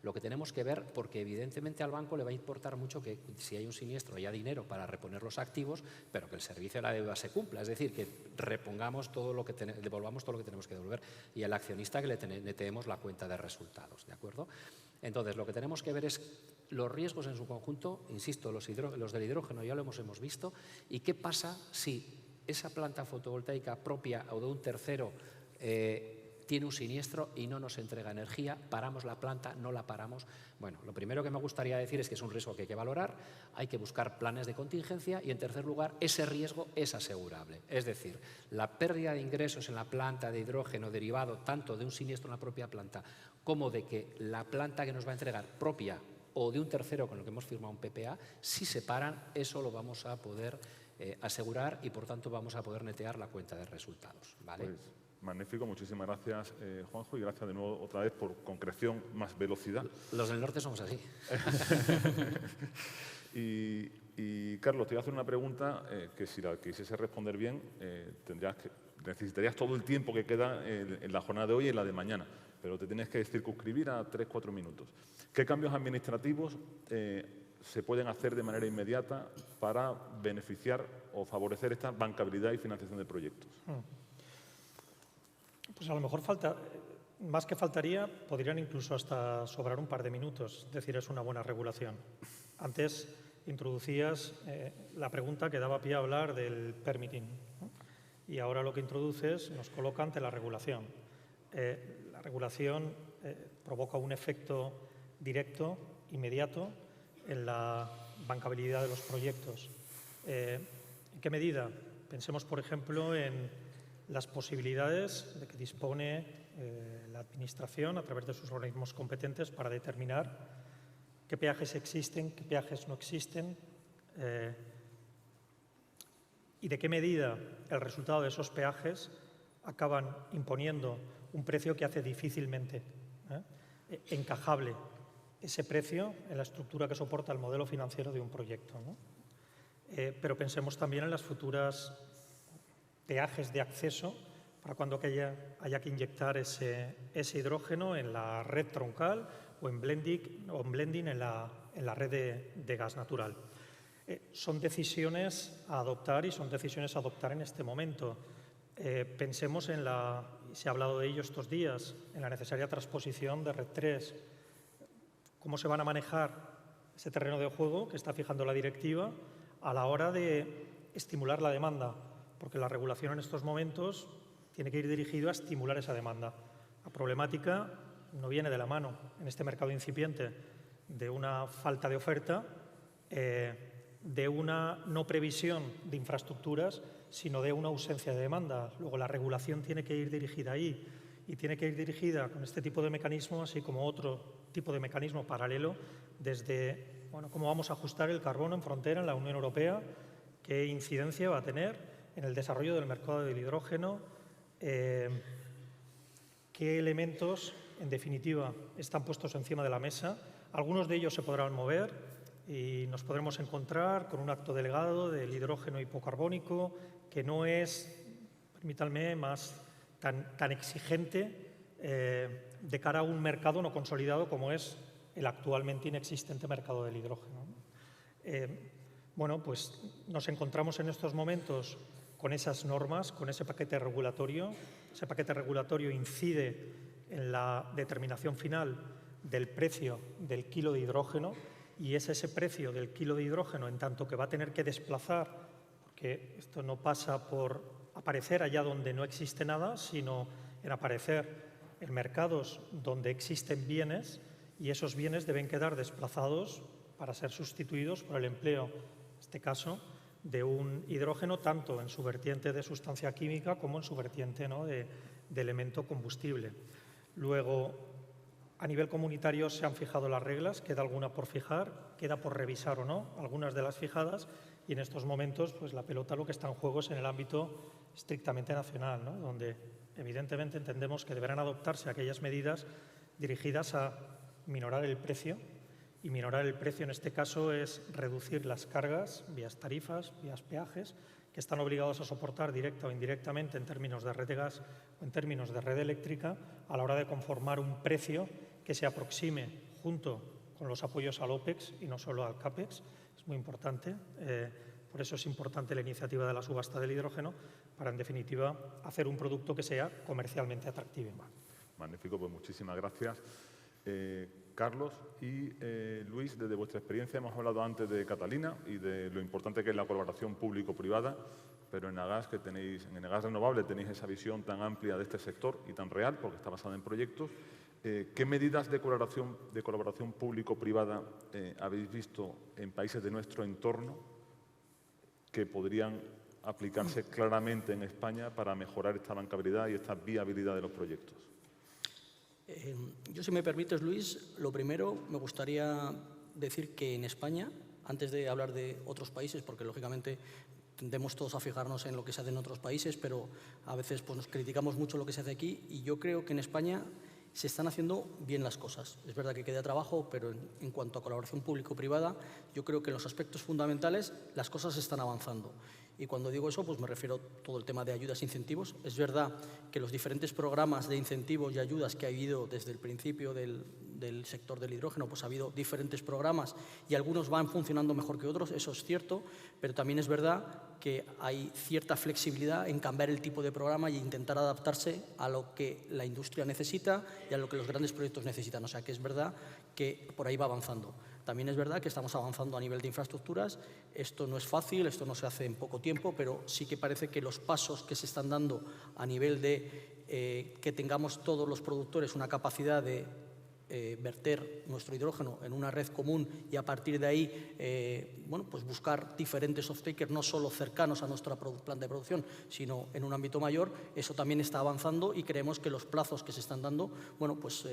lo que tenemos que ver, porque evidentemente al banco le va a importar mucho que si hay un siniestro haya dinero para reponer los activos, pero que el servicio de la deuda se cumpla. Es decir, que repongamos todo lo que devolvamos todo lo que tenemos que devolver y al accionista que le tenemos la cuenta de resultados, ¿de acuerdo? Entonces, lo que tenemos que ver es los riesgos en su conjunto, insisto, los del hidrógeno ya lo hemos visto, y qué pasa si esa planta fotovoltaica propia o de un tercero tiene un siniestro y no nos entrega energía, paramos la planta, no la paramos. Bueno, lo primero que me gustaría decir es que es un riesgo que hay que valorar, hay que buscar planes de contingencia y, en tercer lugar, ese riesgo es asegurable. Es decir, la pérdida de ingresos en la planta de hidrógeno derivado tanto de un siniestro en la propia planta como de que la planta que nos va a entregar propia o de un tercero con el que hemos firmado un PPA, si se paran, eso lo vamos a poder asegurar y, por tanto, vamos a poder netear la cuenta de resultados, ¿vale? Pues, magnífico, muchísimas gracias, Juanjo, y gracias de nuevo otra vez por concreción, más velocidad. Los del norte somos así. y Carlos, te voy a hacer una pregunta que, si la quisiese responder bien, necesitarías todo el tiempo que queda en la jornada de hoy y en la de mañana, pero te tienes que circunscribir a 3-4 minutos. ¿Qué cambios administrativos se pueden hacer de manera inmediata para beneficiar o favorecer esta bancabilidad y financiación de proyectos? Pues a lo mejor más que faltaría, podrían incluso hasta sobrar un par de minutos. Es decir, es una buena regulación. Antes introducías la pregunta que daba pie a hablar del permitting, ¿no? Y ahora lo que introduces nos coloca ante la regulación. La regulación provoca un efecto directo, inmediato, en la bancabilidad de los proyectos. ¿En qué medida? Pensemos, por ejemplo, en las posibilidades de que dispone la Administración a través de sus organismos competentes para determinar qué peajes existen, qué peajes no existen y de qué medida el resultado de esos peajes acaban imponiendo un precio que hace difícilmente encajable ese precio en la estructura que soporta el modelo financiero de un proyecto, ¿no? Pero pensemos también en las futuras peajes de acceso para cuando haya que inyectar ese hidrógeno en la red troncal o en blending en la red de gas natural. Son decisiones a adoptar y son decisiones a adoptar en este momento. Pensemos y se ha hablado de ello estos días, en la necesaria transposición de Red 3. ¿Cómo se van a manejar ese terreno de juego que está fijando la directiva a la hora de estimular la demanda? Porque la regulación en estos momentos tiene que ir dirigida a estimular esa demanda. La problemática no viene de la mano en este mercado incipiente de una falta de oferta, de una no previsión de infraestructuras, sino de una ausencia de demanda. Luego, la regulación tiene que ir dirigida ahí y tiene que ir dirigida con este tipo de mecanismo, así como otro tipo de mecanismo paralelo, desde cómo vamos a ajustar el carbono en frontera en la Unión Europea, qué incidencia va a tener en el desarrollo del mercado del hidrógeno, qué elementos, en definitiva, están puestos encima de la mesa. Algunos de ellos se podrán mover y nos podremos encontrar con un acto delegado del hidrógeno hipocarbónico que no es, permítanme, más tan exigente de cara a un mercado no consolidado como es el actualmente inexistente mercado del hidrógeno. Bueno, pues nos encontramos en estos momentos con esas normas, con ese paquete regulatorio. Ese paquete regulatorio incide en la determinación final del precio del kilo de hidrógeno y es ese precio del kilo de hidrógeno, en tanto que va a tener que desplazar, porque esto no pasa por aparecer allá donde no existe nada, sino en aparecer en mercados donde existen bienes y esos bienes deben quedar desplazados para ser sustituidos por el empleo, en este caso, de un hidrógeno tanto en su vertiente de sustancia química como en su vertiente, ¿no?, de elemento combustible. Luego, a nivel comunitario se han fijado las reglas, queda alguna por fijar, queda por revisar o no, algunas de las fijadas, y en estos momentos pues la pelota lo que está en juego es en el ámbito estrictamente nacional, ¿no?, donde evidentemente entendemos que deberán adoptarse aquellas medidas dirigidas a minorar el precio, y minorar el precio en este caso es reducir las cargas, vías tarifas, vías peajes, que están obligados a soportar directa o indirectamente en términos de red de gas o en términos de red eléctrica a la hora de conformar un precio que se aproxime junto con los apoyos al OPEX y no solo al CAPEX. Es muy importante, por eso es importante la iniciativa de la subasta del hidrógeno para, en definitiva, hacer un producto que sea comercialmente atractivo. Magnífico, pues muchísimas gracias. Carlos y Luis, desde vuestra experiencia hemos hablado antes de Catalina y de lo importante que es la colaboración público-privada, pero en Agas Renovable tenéis esa visión tan amplia de este sector y tan real, porque está basada en proyectos. ¿Qué medidas de colaboración público-privada habéis visto en países de nuestro entorno que podrían aplicarse claramente en España para mejorar esta bancabilidad y esta viabilidad de los proyectos? Yo, si me permites, Luis, lo primero me gustaría decir que en España, antes de hablar de otros países, porque lógicamente tendemos todos a fijarnos en lo que se hace en otros países, pero a veces pues, nos criticamos mucho lo que se hace aquí, y yo creo que en España se están haciendo bien las cosas. Es verdad que queda trabajo, pero en cuanto a colaboración público-privada, yo creo que en los aspectos fundamentales las cosas están avanzando. Y cuando digo eso, pues me refiero a todo el tema de ayudas e incentivos. Es verdad que los diferentes programas de incentivos y ayudas que ha habido desde el principio del sector del hidrógeno, pues ha habido diferentes programas y algunos van funcionando mejor que otros, eso es cierto, pero también es verdad que hay cierta flexibilidad en cambiar el tipo de programa e intentar adaptarse a lo que la industria necesita y a lo que los grandes proyectos necesitan. O sea, que es verdad que por ahí va avanzando. También es verdad que estamos avanzando a nivel de infraestructuras. Esto no es fácil, esto no se hace en poco tiempo, pero sí que parece que los pasos que se están dando a nivel de que tengamos todos los productores una capacidad de verter nuestro hidrógeno en una red común y a partir de ahí bueno, pues buscar diferentes off-takers no solo cercanos a nuestra planta de producción, sino en un ámbito mayor. Eso también está avanzando y creemos que los plazos que se están dando, bueno, pues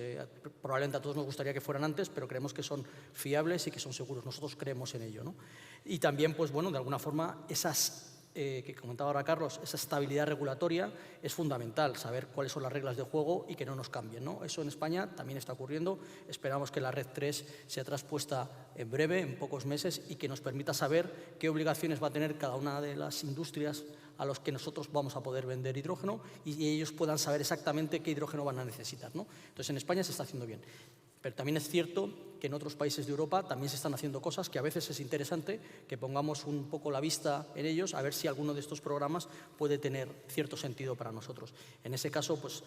probablemente a todos nos gustaría que fueran antes, pero creemos que son fiables y que son seguros. Nosotros creemos en ello, ¿no? Y también, pues bueno, de alguna forma esas que comentaba ahora Carlos, esa estabilidad regulatoria es fundamental, saber cuáles son las reglas de juego y que no nos cambien, ¿no? Eso en España también está ocurriendo. Esperamos que la Red 3 sea traspuesta en breve, en pocos meses, y que nos permita saber qué obligaciones va a tener cada una de las industrias a los que nosotros vamos a poder vender hidrógeno y ellos puedan saber exactamente qué hidrógeno van a necesitar, ¿no? Entonces, en España se está haciendo bien. Pero también es cierto que en otros países de Europa también se están haciendo cosas que a veces es interesante que pongamos un poco la vista en ellos, a ver si alguno de estos programas puede tener cierto sentido para nosotros. En ese caso, pues,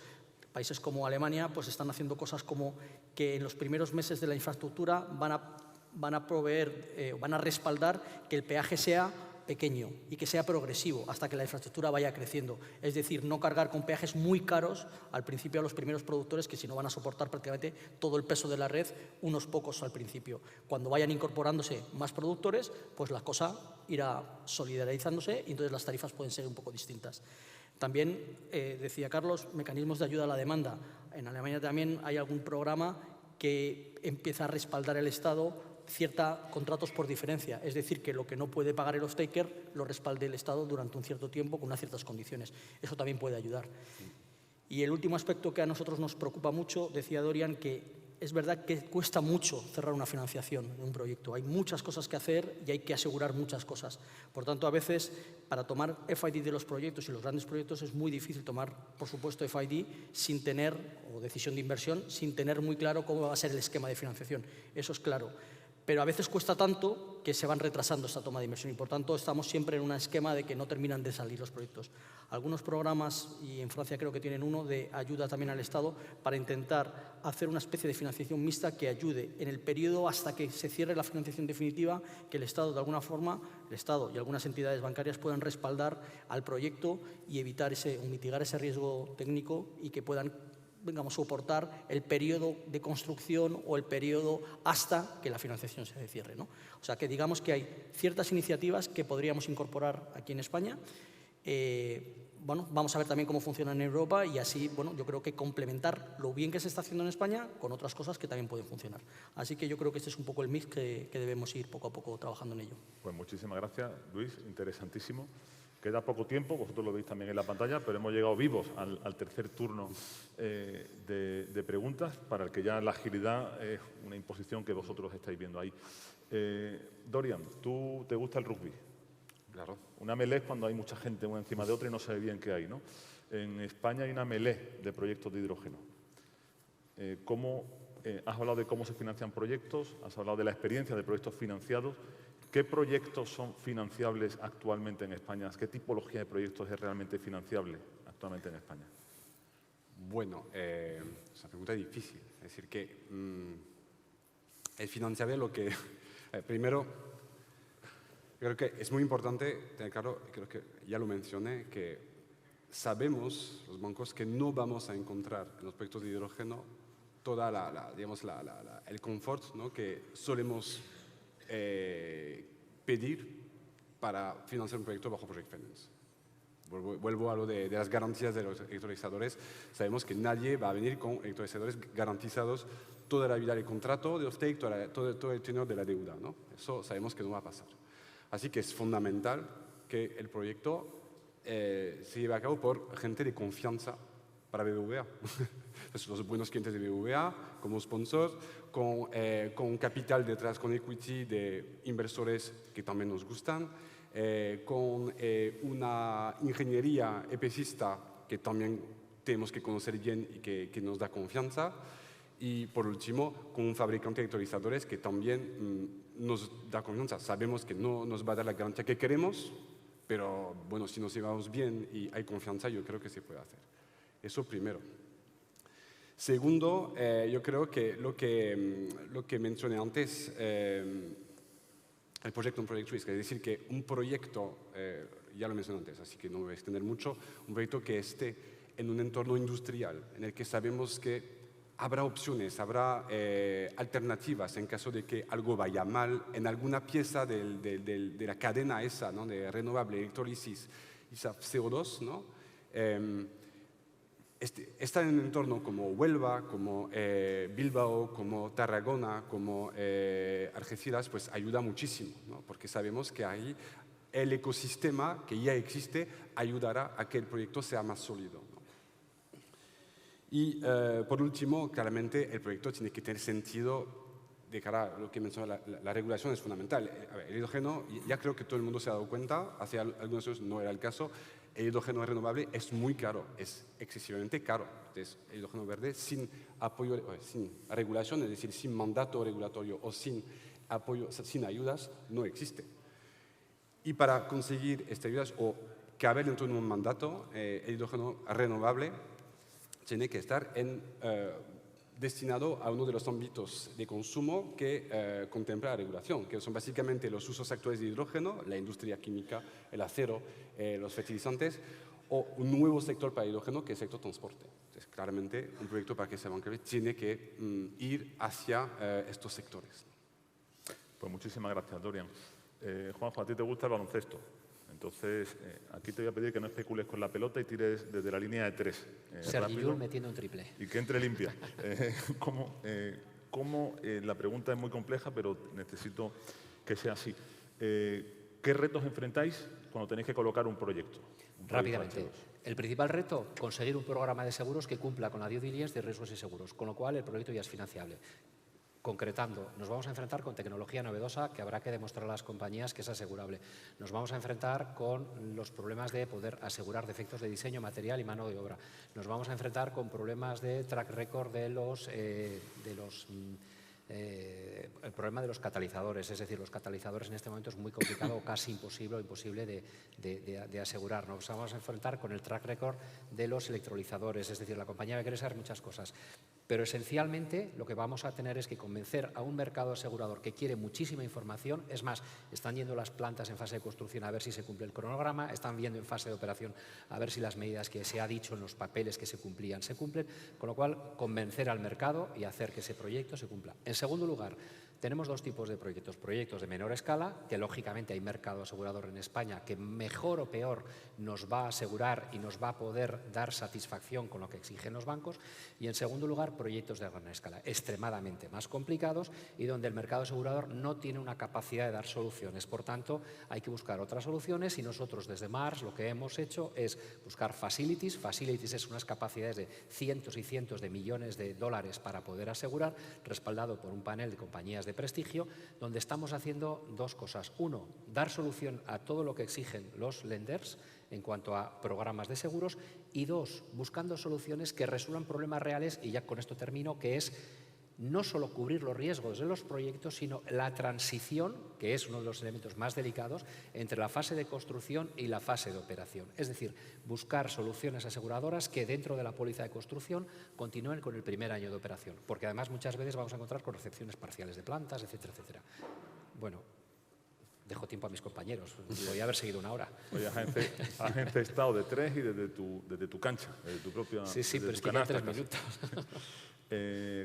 países como Alemania pues, están haciendo cosas como que en los primeros meses de la infraestructura van a proveer, van a respaldar que el peaje sea pequeño y que sea progresivo hasta que la infraestructura vaya creciendo. Es decir, no cargar con peajes muy caros al principio a los primeros productores que si no van a soportar prácticamente todo el peso de la red, unos pocos al principio. Cuando vayan incorporándose más productores, pues la cosa irá solidarizándose y entonces las tarifas pueden ser un poco distintas. También, decía Carlos, mecanismos de ayuda a la demanda. En Alemania también hay algún programa que empieza a respaldar el Estado contratos por diferencia, es decir, que lo que no puede pagar el off-taker lo respalde el Estado durante un cierto tiempo con unas ciertas condiciones. Eso también puede ayudar. Y el último aspecto que a nosotros nos preocupa mucho, decía Dorian, que es verdad que cuesta mucho cerrar una financiación en un proyecto. Hay muchas cosas que hacer y hay que asegurar muchas cosas. Por tanto, a veces, para tomar FID de los proyectos y los grandes proyectos es muy difícil tomar, por supuesto, FID sin tener, o decisión de inversión, sin tener muy claro cómo va a ser el esquema de financiación. Eso es claro. Pero a veces cuesta tanto que se van retrasando esta toma de inversión y, por tanto, estamos siempre en un esquema de que no terminan de salir los proyectos. Algunos programas, y en Francia creo que tienen uno, de ayuda también al Estado para intentar hacer una especie de financiación mixta que ayude en el periodo hasta que se cierre la financiación definitiva, que el Estado, de alguna forma, el Estado y algunas entidades bancarias puedan respaldar al proyecto y evitar o mitigar ese riesgo técnico y que puedan soportar el periodo de construcción o el periodo hasta que la financiación se cierre, ¿no? O sea, que digamos que hay ciertas iniciativas que podríamos incorporar aquí en España. Vamos a ver también cómo funciona en Europa y así, yo creo que complementar lo bien que se está haciendo en España con otras cosas que también pueden funcionar. Así que yo creo que este es un poco el mix que debemos ir poco a poco trabajando en ello. Pues muchísimas gracias, Luis. Interesantísimo. Queda poco tiempo, vosotros lo veis también en la pantalla, pero hemos llegado vivos al tercer turno de preguntas, para el que ya la agilidad es una imposición que vosotros estáis viendo ahí. Dorian, ¿tú te gusta el rugby? Claro. Una melee es cuando hay mucha gente una encima de otra y no sabe bien qué hay, ¿no? En España hay una melee de proyectos de hidrógeno. Has hablado de cómo se financian proyectos, has hablado de la experiencia de proyectos financiados. ¿Qué proyectos son financiables actualmente en España? ¿Qué tipología de proyectos es realmente financiable actualmente en España? Bueno, es una pregunta difícil. Es decir, que es financiable lo que... primero, creo que es muy importante tener claro, creo que ya lo mencioné, que sabemos los bancos que no vamos a encontrar en los proyectos de hidrógeno toda el confort, ¿no?, que solemos pedir para financiar un proyecto bajo Project Finance. Vuelvo a lo de las garantías de los electrolizadores. Sabemos que nadie va a venir con electrolizadores garantizados toda la vida del contrato, de off-take, todo el tenor de la deuda, ¿no? Eso sabemos que no va a pasar. Así que es fundamental que el proyecto se lleve a cabo por gente de confianza para BBVA. Los buenos clientes de BBVA como sponsors, con capital detrás, con equity de inversores que también nos gustan, con una ingeniería EPCista que también tenemos que conocer bien y que nos da confianza. Y por último, con un fabricante de electrolizadores que también nos da confianza. Sabemos que no nos va a dar la garantía que queremos, pero bueno, si nos llevamos bien y hay confianza, yo creo que se puede hacer. Eso primero. Segundo, yo creo que lo que mencioné antes, el proyecto on project risk, es decir, que un proyecto, ya lo mencioné antes, así que no voy a extender mucho, un proyecto que esté en un entorno industrial, en el que sabemos que habrá opciones, habrá alternativas en caso de que algo vaya mal en alguna pieza de la cadena esa, ¿no?, de renovable, electrólisis y CO2, ¿no? Estar en un entorno como Huelva, como Bilbao, como Tarragona, como Algeciras, pues ayuda muchísimo, ¿no? Porque sabemos que ahí el ecosistema que ya existe ayudará a que el proyecto sea más sólido, ¿no? Y por último, claramente el proyecto tiene que tener sentido de cara a lo que mencionaba, la regulación es fundamental. A ver, el hidrógeno, ya creo que todo el mundo se ha dado cuenta, hace algunos años no era el caso. El hidrógeno renovable es muy caro, es excesivamente caro. Entonces, el hidrógeno verde sin apoyo, sin regulación, es decir, sin mandato regulatorio o sin apoyo, sin ayudas, no existe. Y para conseguir estas ayudas o caber dentro de un mandato, el hidrógeno renovable tiene que estar destinado a uno de los ámbitos de consumo que contempla la regulación, que son básicamente los usos actuales de hidrógeno, la industria química, el acero, los fertilizantes, o un nuevo sector para el hidrógeno, que es el sector transporte. Entonces, claramente, un proyecto para que sea bancable tiene que ir hacia estos sectores. Pues muchísimas gracias, Dorian. Juanjo, a ti te gusta el baloncesto. Entonces, aquí te voy a pedir que no especules con la pelota y tires desde la línea de 3. Sergi Llull metiendo un triple. Y que entre limpia. la pregunta es muy compleja, pero necesito que sea así. ¿Qué retos enfrentáis cuando tenéis que colocar un proyecto? Rápidamente. El principal reto, conseguir un programa de seguros que cumpla con la due diligence de riesgos y seguros, con lo cual el proyecto ya es financiable. Concretando, nos vamos a enfrentar con tecnología novedosa que habrá que demostrar a las compañías que es asegurable. Nos vamos a enfrentar con los problemas de poder asegurar defectos de diseño, material y mano de obra. Nos vamos a enfrentar con problemas de track record el problema de los catalizadores, es decir, los catalizadores en este momento es muy complicado o casi imposible o imposible de asegurar. Nos vamos a enfrentar con el track record de los electrolizadores, es decir, la compañía va a querer saber muchas cosas. Pero esencialmente lo que vamos a tener es que convencer a un mercado asegurador que quiere muchísima información. Es más, están yendo las plantas en fase de construcción a ver si se cumple el cronograma, están viendo en fase de operación a ver si las medidas que se ha dicho en los papeles que se cumplían se cumplen, con lo cual convencer al mercado y hacer que ese proyecto se cumpla. En segundo lugar, tenemos dos tipos de proyectos. Proyectos de menor escala, que lógicamente hay mercado asegurador en España que mejor o peor nos va a asegurar y nos va a poder dar satisfacción con lo que exigen los bancos. Y en segundo lugar, proyectos de gran escala, extremadamente más complicados y donde el mercado asegurador no tiene una capacidad de dar soluciones. Por tanto, hay que buscar otras soluciones y nosotros desde Mars lo que hemos hecho es buscar facilities. Facilities es unas capacidades de cientos y cientos de millones de dólares para poder asegurar, respaldado por un panel de compañías de prestigio, donde estamos haciendo dos cosas. Uno, dar solución a todo lo que exigen los lenders en cuanto a programas de seguros, y dos, buscando soluciones que resuelvan problemas reales, y ya con esto termino, que es no solo cubrir los riesgos de los proyectos, sino la transición, que es uno de los elementos más delicados, entre la fase de construcción y la fase de operación. Es decir, buscar soluciones aseguradoras que dentro de la póliza de construcción continúen con el primer año de operación, porque además muchas veces vamos a encontrar con recepciones parciales de plantas, etcétera, etcétera. Bueno, dejo tiempo a mis compañeros, podría haber seguido una hora. Oye, has encestado de tres y desde tu cancha, desde tu propia... Sí, pero es que ya 3 minutos.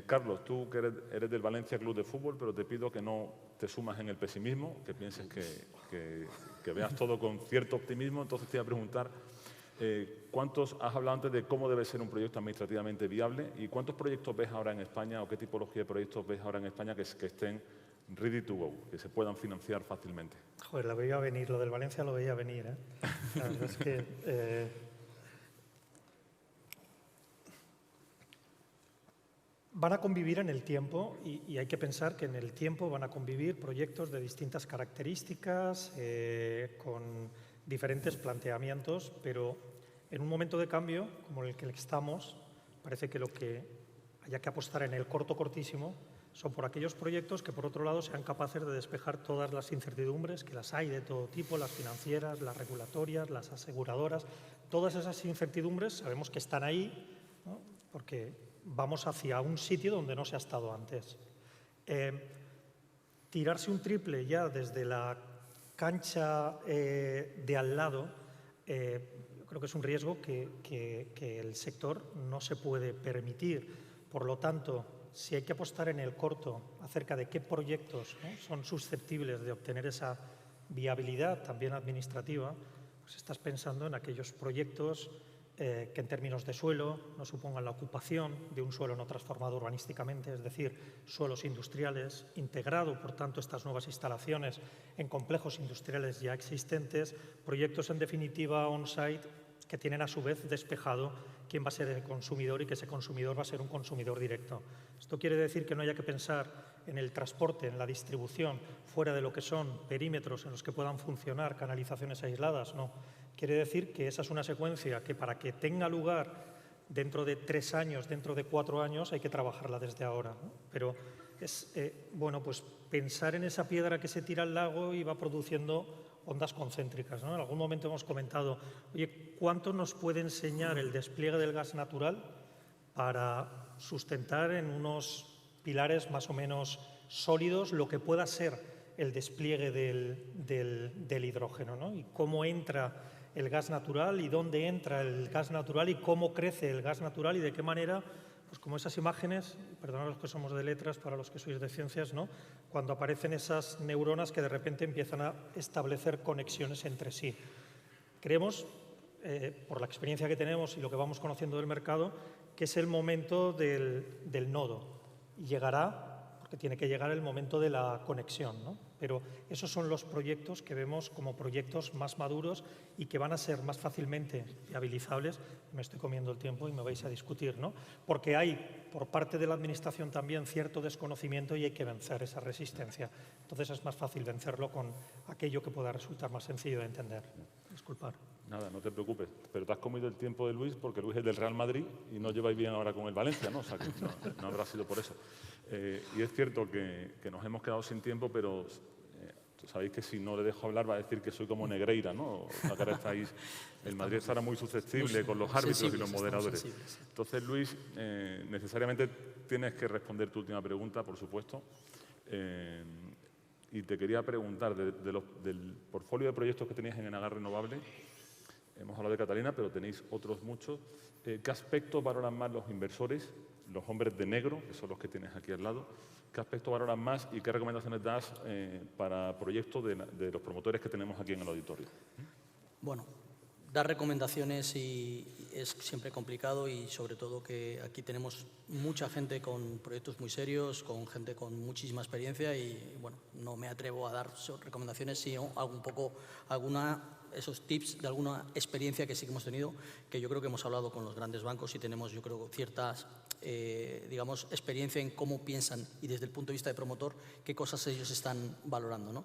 Carlos, tú que eres del Valencia Club de Fútbol, pero te pido que no te sumas en el pesimismo, que pienses que veas todo con cierto optimismo. Entonces te voy a preguntar, has hablado antes de cómo debe ser un proyecto administrativamente viable, y ¿cuántos proyectos ves ahora en España o qué tipología de proyectos ves ahora en España que estén ready to go, que se puedan financiar fácilmente? Joder, lo veía venir, lo del Valencia lo veía venir, ¿eh? La verdad es que... van a convivir en el tiempo y hay que pensar que en el tiempo van a convivir proyectos de distintas características, con diferentes planteamientos, pero en un momento de cambio como el que estamos, parece que lo que haya que apostar en el cortísimo, son por aquellos proyectos que, por otro lado, sean capaces de despejar todas las incertidumbres, que las hay de todo tipo, las financieras, las regulatorias, las aseguradoras. Todas esas incertidumbres sabemos que están ahí, ¿no? Porque vamos hacia un sitio donde no se ha estado antes. Tirarse un triple ya desde la cancha de al lado, creo que es un riesgo que el sector no se puede permitir. Por lo tanto, si hay que apostar en el corto acerca de qué proyectos, ¿no?, son susceptibles de obtener esa viabilidad también administrativa, pues estás pensando en aquellos proyectos que en términos de suelo no supongan la ocupación de un suelo no transformado urbanísticamente, es decir, suelos industriales, integrado, por tanto, estas nuevas instalaciones en complejos industriales ya existentes, proyectos en definitiva on-site que tienen a su vez despejado quién va a ser el consumidor y que ese consumidor va a ser un consumidor directo. Esto quiere decir que no haya que pensar en el transporte, en la distribución, fuera de lo que son perímetros en los que puedan funcionar canalizaciones aisladas, no. Quiere decir que esa es una secuencia que para que tenga lugar dentro de 3 años, dentro de 4 años, hay que trabajarla desde ahora, ¿no? Pero es, bueno, pues pensar en esa piedra que se tira al lago y va produciendo ondas concéntricas, ¿no? En algún momento hemos comentado, oye, ¿cuánto nos puede enseñar el despliegue del gas natural para sustentar en unos pilares más o menos sólidos lo que pueda ser el despliegue del hidrógeno, ¿no? Y cómo entra el gas natural y dónde entra el gas natural y cómo crece el gas natural y de qué manera, pues como esas imágenes, perdonad los que somos de letras, para los que sois de ciencias, ¿no?, cuando aparecen esas neuronas que de repente empiezan a establecer conexiones entre sí. Creemos, por la experiencia que tenemos y lo que vamos conociendo del mercado, que es el momento del nodo. Y llegará porque tiene que llegar el momento de la conexión, ¿no? Pero esos son los proyectos que vemos como proyectos más maduros y que van a ser más fácilmente viabilizables. Me estoy comiendo el tiempo y me vais a discutir, ¿no? Porque hay, por parte de la Administración también, cierto desconocimiento y hay que vencer esa resistencia. Entonces es más fácil vencerlo con aquello que pueda resultar más sencillo de entender. Disculpar. Nada, no te preocupes. Pero te has comido el tiempo de Luis porque Luis es del Real Madrid y no lleváis bien ahora con el Valencia, ¿no? O sea, que no habrá sido por eso. Y es cierto que nos hemos quedado sin tiempo, pero sabéis que si no le dejo hablar va a decir que soy como Negreira, ¿no? O sea, que ahora estáis, el Madrid estará muy susceptible con los árbitros y los moderadores. Entonces, Luis, necesariamente tienes que responder tu última pregunta, por supuesto. Y te quería preguntar, del portfolio de proyectos que tenéis en Enagas Renovable, hemos hablado de Catalina, pero tenéis otros muchos. ¿Qué aspectos valoran más los inversores, los hombres de negro, que son los que tienes aquí al lado? ¿Qué aspectos valoran más y qué recomendaciones das para proyectos de los promotores que tenemos aquí en el auditorio? Bueno, dar recomendaciones es siempre complicado y sobre todo que aquí tenemos mucha gente con proyectos muy serios, con gente con muchísima experiencia y bueno, no me atrevo a dar recomendaciones, sino esos tips de alguna experiencia que sí que hemos tenido, que yo creo que hemos hablado con los grandes bancos y tenemos, yo creo, ciertas, digamos, experiencia en cómo piensan y desde el punto de vista de promotor, qué cosas ellos están valorando, ¿no?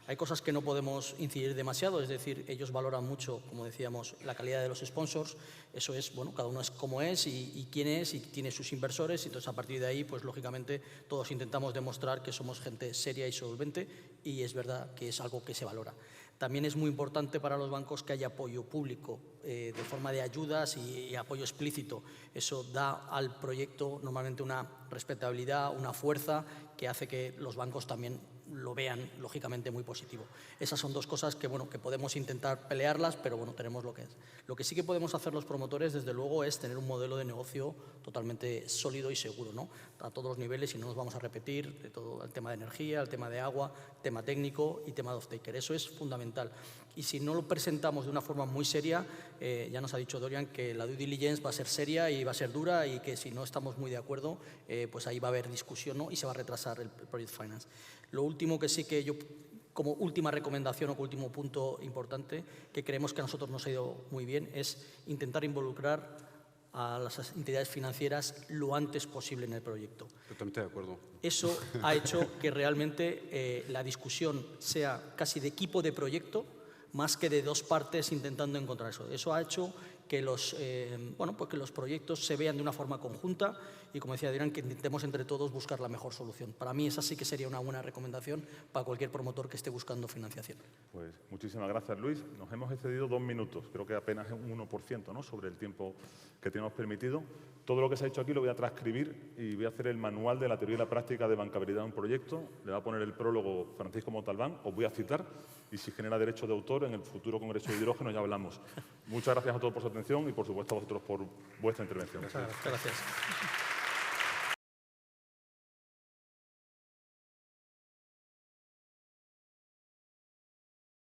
Hay cosas que no podemos incidir demasiado, es decir, ellos valoran mucho, como decíamos, la calidad de los sponsors. Eso es, bueno, cada uno es como es y quién es y tiene sus inversores. Y entonces, a partir de ahí, pues lógicamente, todos intentamos demostrar que somos gente seria y solvente y es verdad que es algo que se valora. También es muy importante para los bancos que haya apoyo público de forma de ayudas y apoyo explícito. Eso da al proyecto normalmente una respetabilidad, una fuerza que hace que los bancos también lo vean, lógicamente, muy positivo. Esas son dos cosas que, bueno, que podemos intentar pelearlas, pero bueno, tenemos lo que es. Lo que sí que podemos hacer los promotores, desde luego, es tener un modelo de negocio totalmente sólido y seguro, ¿no? A todos los niveles, y no nos vamos a repetir, de todo el tema de energía, el tema de agua, tema técnico y tema de off-taker. Eso es fundamental. Y si no lo presentamos de una forma muy seria, ya nos ha dicho Dorian que la due diligence va a ser seria y va a ser dura y que si no estamos muy de acuerdo, pues ahí va a haber discusión, ¿no? Y se va a retrasar el Project Finance. Lo último que sí que yo, como última recomendación o como último punto importante, que creemos que a nosotros nos ha ido muy bien, es intentar involucrar a las entidades financieras lo antes posible en el proyecto. Totalmente de acuerdo. Eso ha hecho que realmente la discusión sea casi de equipo de proyecto, más que de dos partes intentando encontrar eso. Eso ha hecho que los, pues que los proyectos se vean de una forma conjunta y, como decía Adrián, que intentemos entre todos buscar la mejor solución. Para mí esa sí que sería una buena recomendación para cualquier promotor que esté buscando financiación. Pues muchísimas gracias, Luis. Nos hemos excedido 2 minutos, creo que apenas un 1%, ¿no?, sobre el tiempo que tenemos permitido. Todo lo que se ha hecho aquí lo voy a transcribir y voy a hacer el manual de la teoría y la práctica de bancabilidad de un proyecto. Le va a poner el prólogo Francisco Montalbán, os voy a citar, y si genera derecho de autor, en el futuro Congreso de Hidrógeno ya hablamos. Muchas gracias a todos por su atención y, por supuesto, a vosotros por vuestra intervención. Muchas gracias.